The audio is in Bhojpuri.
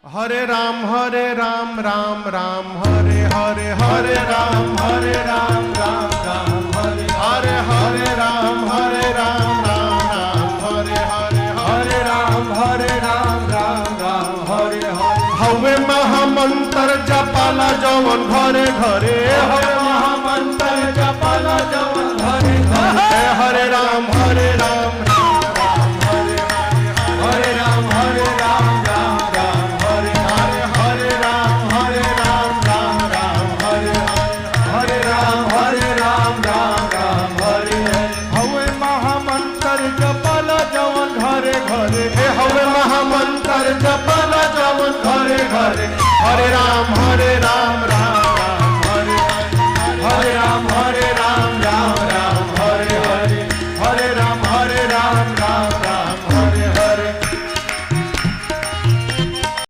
हरे राम राम राम हरे हरे हरे राम राम राम हरे हरे हरे राम राम हरे हरे हरे राम राम हरे हरे हवे महामंत्र जपाला जवन घरे घरे हवे महामंत्र जपाला जवन घरे घरे हरे राम हरे राम हरे राम हरे राम हवे महामंत्र जपाला जवन घरे घरे हरे राम